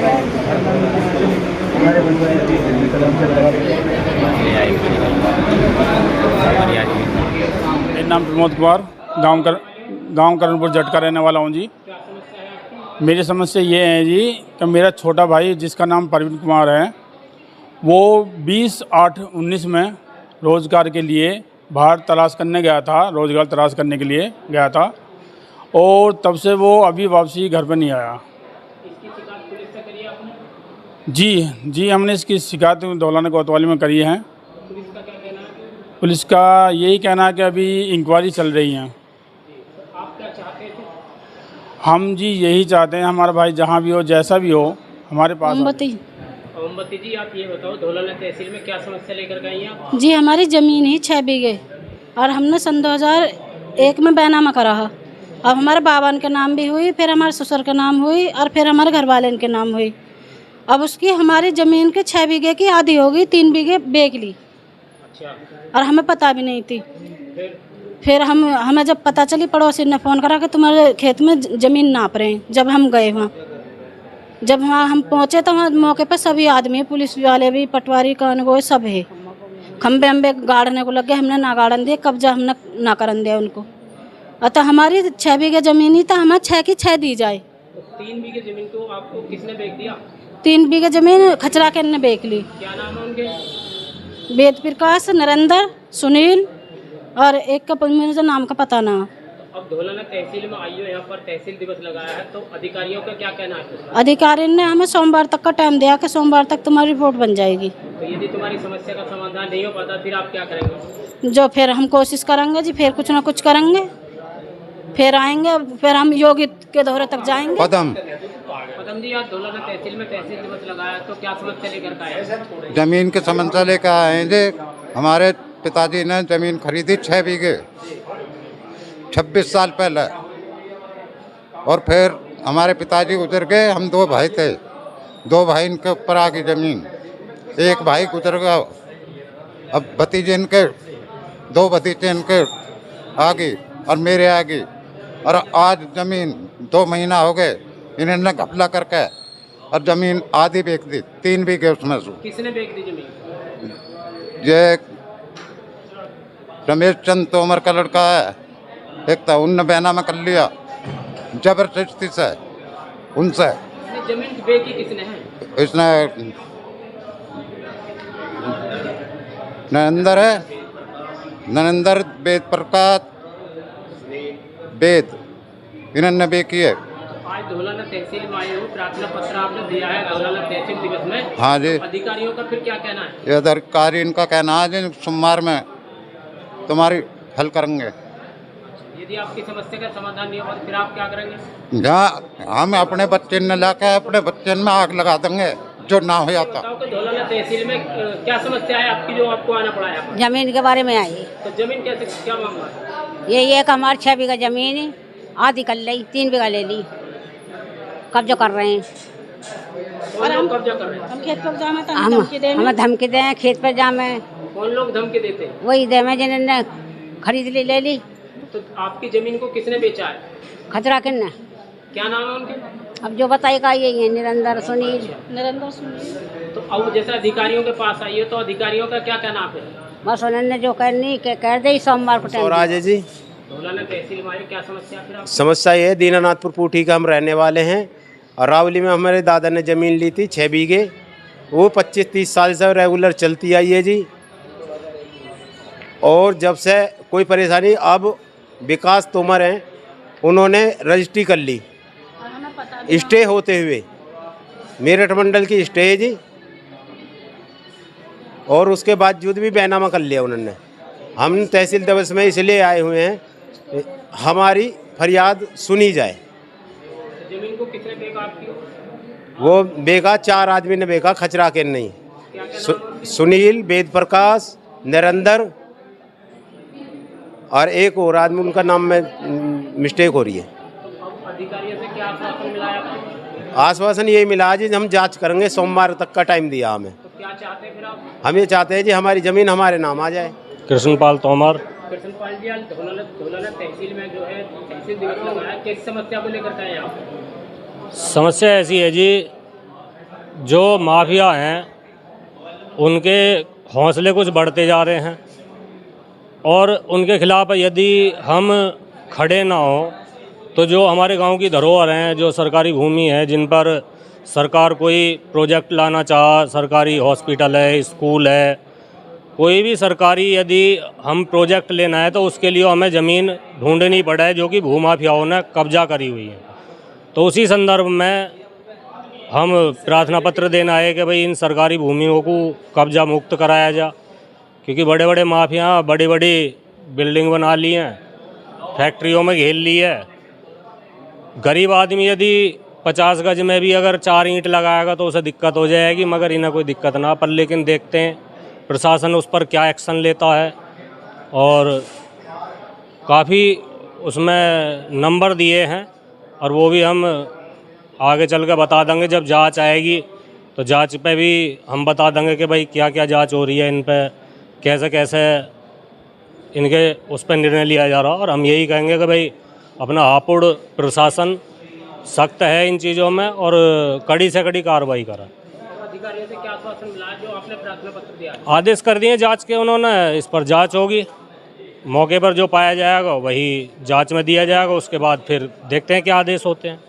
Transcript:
मेरा नाम प्रमोद कुमार, गांव करणपुर जट का रहने वाला हूं जी। मेरी समस्या ये है जी कि मेरा छोटा भाई जिसका नाम प्रवीण कुमार है, वो 20/8/19 में रोज़गार के लिए बाहर तलाश करने गया था, रोज़गार तलाश करने के लिए गया था, और तब से वो अभी वापसी घर पर नहीं आया। इसकी शिकायत पुलिस से करी आपने? जी हमने इसकी शिकायत धौलाना कोतवाली में करी है। पुलिस का क्या कहना है? पुलिस का यही कहना है कि अभी इंक्वायरी चल रही है। तो आप क्या चाहते थे? हम जी यही चाहते हैं हमारा भाई जहाँ भी हो, जैसा भी हो, हमारे पास मोमबत्ती जी, आप ये बताओ धौलाना तहसील में क्या समस्या लेकर गई हैं आप? जी हमारी ज़मीन ही 6 बीघे और हमने सन 2001 में बैनामा करा है। अब हमारे बाबान के नाम भी हुई, फिर हमारे ससुर के नाम हुई और फिर हमारे घर वाले के नाम हुई। अब उसकी हमारी ज़मीन के 6 बीघे की आधी हो गई, 3 बीघे बेच ली। अच्छा, और हमें पता भी नहीं थी। फिर हमें जब पता चली, पड़ोसी ने फ़ोन करा कि तुम्हारे खेत में ज़मीन नाप रहे हैं। जब हम गए वहाँ, जब वहाँ हम पहुँचे तो वहाँ मौके पर सभी आदमी, पुलिस वाले भी, पटवारी कानगो सब है। खम्बे अम्बे गाड़ने को लग गए, हमने ना गाड़न दिए, कब्जा हमने ना करन दिया उनको। अतः हमारी 6 बीघे ज़मीन ही तो हमें 6 की 6 दी जाए। तो 3 बीघे जमीन को आपको किसने बेच दिया? 3 बीघे ज़मीन खचरा के ने बेच ली। क्या नाम है उनके? वेद प्रकाश, नरेंद्र, सुनील और एक का मुझे नाम का पता ना। अब धौलाना तहसील में आई हो, यहाँ पर तहसील दिवस लगाया है, तो अधिकारियों का क्या कहना है? अधिकारी ने हमें सोमवार तक का टाइम दिया कि सोमवार तक तुम्हारी रिपोर्ट बन जाएगी। तो यदि तुम्हारी समस्या का समाधान नहीं हो पाता फिर आप क्या करेंगे? जो फिर हम कोशिश करेंगे जी, फिर कुछ ना कुछ करेंगे, फिर आएंगे, फिर हम योगी के दौरे तक जाएंगे। पदम जी, आज धौलाना तहसील में तहसील दिवस लगाया, तो क्या समस्या लेकर आए? जमीन की समस्या लेकर आए हैं जी। हमारे पिताजी ने जमीन खरीदी 6 बीघे 26 साल पहले, और फिर हमारे पिताजी गुजर गए। हम 2 भाई थे, 2 भाई इनके ऊपर आ गई जमीन। एक भाई गुजर गया, अब भतीजे इनके, 2 भतीजे इनके आ गई और मेरे आ गई। और आज जमीन 2 महीना हो गए इन्होंने घपला करके और जमीन आधी बेच दी, 3 बीघे उसमें से। किसने बेच दी जमीन? ये रमेश चंद तोमर का लड़का है, एक था, उनने बैनामा कर लिया जबरदस्ती से उनसे। जमीन बेची किसने है? इसने नरेंद्र है, नरेंद्र, वेद प्रकाश, वेद, इन्होंने बेची है। आज धौलाना तहसील में आए हो, प्रार्थना पत्र आपने दिया है धौलाना तहसील दिवस में। हाँ जी। अधिकारियों का फिर क्या कहना है? ये अधिकारी इनका कहना है जी सोमवार में तुम्हारी हल करेंगे। यदि आपकी समस्या का समाधान नहीं होगा तो फिर आप क्या करेंगे? जहाँ हम अपने बच्चे ने लाके अपने बच्चे में आग लगा देंगे जो ना हो जाता। बताओ कि धौलाना तहसील में क्या समस्या है आपकी जो आपको आना पड़ा है? जमीन के बारे में आई। तो जमीन कैसे, क्या मामला है? ये एक हमारी 6 बीघा जमीन आधी कर ली, 3 बीघा ले ली, कब्जा कर रहे हैं। कौन लोग कब्जा कर रहे हैं? हम खेत पर जाना था, हमें धमकी दें खेत पर जामे। कौन लोग धमकी देते हैं? वही दे में जिन्होंने खरीद ली, ले ली। तो आपकी जमीन को किसने बेचा है? खतरा किन्ने। क्या नाम है उनके? अब जो बताएगा यही है, निरंतर सुनील। तो अब जैसे अधिकारियों के पास आई हो तो अधिकारियों का क्या कहना है? बस उन्होंने जो करनी कह दे, सोमवार को टाइम स्वराज है जी। धौलाना तहसील में क्या समस्या फिर आप? समस्या ये है, दीनानाथपुर पूठी का हम रहने वाले हैं और रावली में हमारे दादा ने ज़मीन ली थी 6 बीघे। वो 25-30 साल से रेगुलर चलती आई है जी। और जब से कोई परेशानी, अब विकास तोमर हैं, उन्होंने रजिस्ट्री कर ली स्टे होते हुए। मेरठ मंडल की स्टे है जी, और उसके बावजूद भी बैनामा कर लिया उन्होंने। हम तहसील दिवस में इसलिए आए हुए हैं, हमारी फरियाद सुनी जाए। जमीन को किसने बेचा आपकी? वो बेगा 4 आदमी ने बेगा, खचरा के नहीं। सुनील, वेद प्रकाश, नरेंद्र और एक और आदमी, उनका नाम में मिस्टेक हो रही है। तो अधिकारियों से क्या आश्वासन मिला है आपको? आश्वासन यही मिला जी, हम जांच करेंगे, सोमवार तक का टाइम दिया हमें। तो क्या चाहते हैं फिर आप? हम ये चाहते हैं जी हमारी ज़मीन हमारे नाम आ जाए। कृष्णपाल तोमर। कृष्णपाल जी, आज धौलाना तहसील में जो है तहसील दिवस लगाया, किस समस्या को लेकर के आए आप? समस्या ऐसी है जी जो माफिया हैं उनके हौसले कुछ बढ़ते जा रहे हैं और उनके खिलाफ यदि हम खड़े ना हो तो जो हमारे गांव की धरोहर हैं, जो सरकारी भूमि है, जिन पर सरकार कोई प्रोजेक्ट लाना चाह, सरकारी हॉस्पिटल है, स्कूल है, कोई भी सरकारी यदि हम प्रोजेक्ट लेना है तो उसके लिए हमें ज़मीन ढूंढनी पड़े जो कि भूमाफियाओं ने कब्जा करी हुई है। तो उसी संदर्भ में हम प्रार्थना पत्र देना है कि भाई इन सरकारी भूमियों को कब्जा मुक्त कराया जा, क्योंकि बड़े बड़े माफिया बड़ी बड़ी बिल्डिंग बना ली हैं, फैक्ट्रियों में घेर ली है। गरीब आदमी यदि 50 गज में भी अगर 4 ईंट लगाएगा तो उसे दिक्कत हो जाएगी, मगर इन्हें कोई दिक्कत ना पर, लेकिन देखते हैं प्रशासन उस पर क्या एक्शन लेता है। और काफ़ी उसमें नंबर दिए हैं और वो भी हम आगे चल के बता देंगे जब जांच आएगी, तो जांच पे भी हम बता देंगे कि भाई क्या क्या जांच हो रही है, इन पे कैसे कैसे इनके उस पर निर्णय लिया जा रहा है। और हम यही कहेंगे कि भाई अपना हापुड़ प्रशासन सख्त है इन चीज़ों में और कड़ी से कड़ी कार्रवाई करा। अधिकारियों से क्या आश्वासन मिला जो आपने प्रार्थना पत्र दिया? आदेश कर दिए जांच के उन्होंने, इस पर जांच होगी, मौके पर जो पाया जाएगा वही जांच में दिया जाएगा, उसके बाद फिर देखते हैं क्या आदेश होते हैं।